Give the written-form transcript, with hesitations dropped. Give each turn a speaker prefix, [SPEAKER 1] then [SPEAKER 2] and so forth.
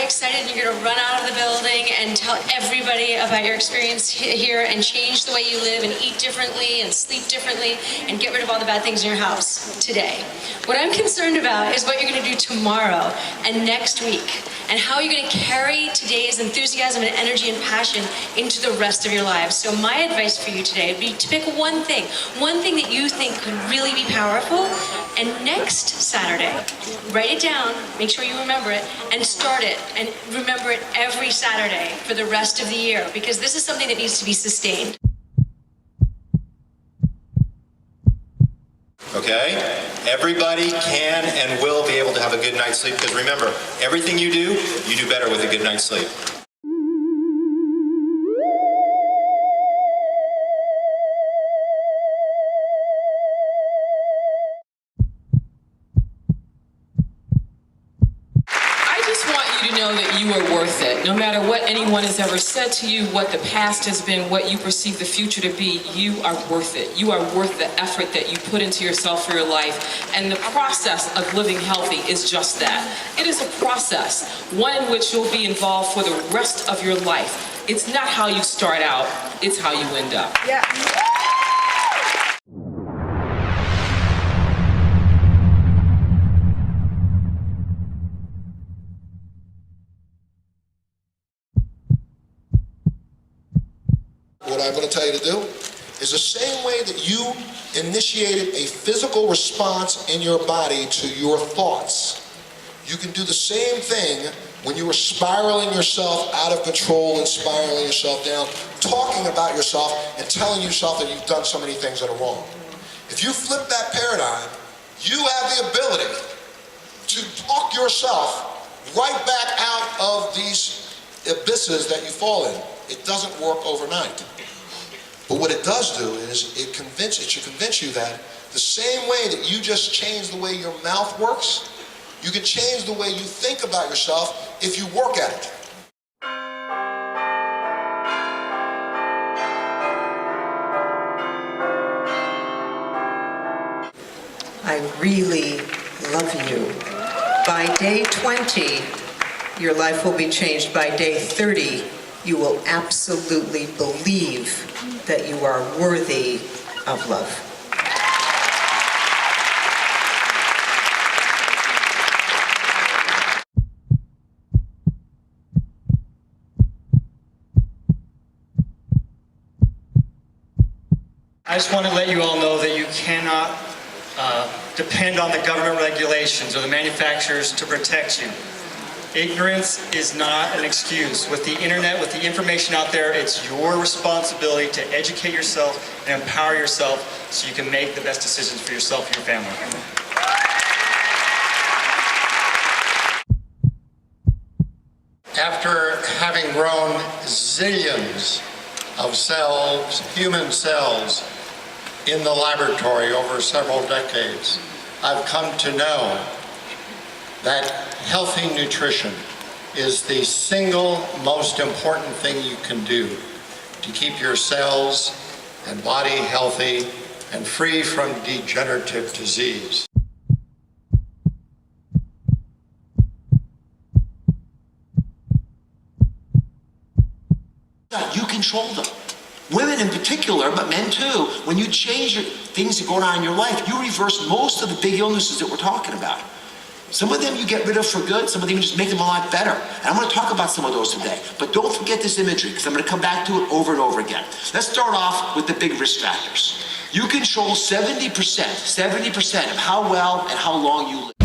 [SPEAKER 1] excited you're going to run out of the building and tell everybody about your experience here and change the way you live and eat differently and sleep differently and get rid of all the bad things in your house today. What I'm concerned about is what you're going to do tomorrow and next week, and how you're going to carry today's enthusiasm and energy and passion into the rest of your lives. So my advice for you today would be to pick one thing that you think could really be powerful, and next Saturday, write it down, make sure you remember it, and start it, and remember it every Saturday for the rest of the year, because this is something that needs to be sustained.
[SPEAKER 2] Okay? Everybody can and will be able to have a good night's sleep, because remember, everything you do better with a good night's sleep.
[SPEAKER 3] You know that you are worth it. No matter what anyone has ever said to you, what the past has been, what you perceive the future to be, you are worth it. You are worth the effort that you put into yourself for your life. And the process of living healthy is just that. It is a process, one in which you'll be involved for the rest of your life. It's not how you start out, it's how you end up.
[SPEAKER 1] Yeah.
[SPEAKER 4] What I'm going to tell you to do is the same way that you initiated a physical response in your body to your thoughts. You can do the same thing when you are spiraling yourself out of control and spiraling yourself down, talking about yourself and telling yourself that you've done so many things that are wrong. If you flip that paradigm, you have the ability to talk yourself right back out of these abysses that you fall in. It doesn't work overnight. But what it does do is it should convince you that the same way that you just changed the way your mouth works, you can change the way you think about yourself if you work at it.
[SPEAKER 5] I really love you. By day 20, your life will be changed. By day 30, you will absolutely believe that you are worthy of love.
[SPEAKER 6] I just want to let you all know that you cannot depend on the government regulations or the manufacturers to protect you. Ignorance is not an excuse. With the internet, with the information out there, it's your responsibility to educate yourself and empower yourself so you can make the best decisions for yourself and your family.
[SPEAKER 7] After having grown zillions of cells, human cells, in the laboratory over several decades, I've come to know that healthy nutrition is the single most important thing you can do to keep your cells and body healthy and free from degenerative disease.
[SPEAKER 8] You control them. Women in particular, but men too. When you change things that go on in your life, you reverse most of the big illnesses that we're talking about. Some of them you get rid of for good, some of them you just make them a lot better. And I'm going to talk about some of those today. But don't forget this imagery, because I'm going to come back to it over and over again. Let's start off with the big risk factors. You control 70% of how well and how long you live.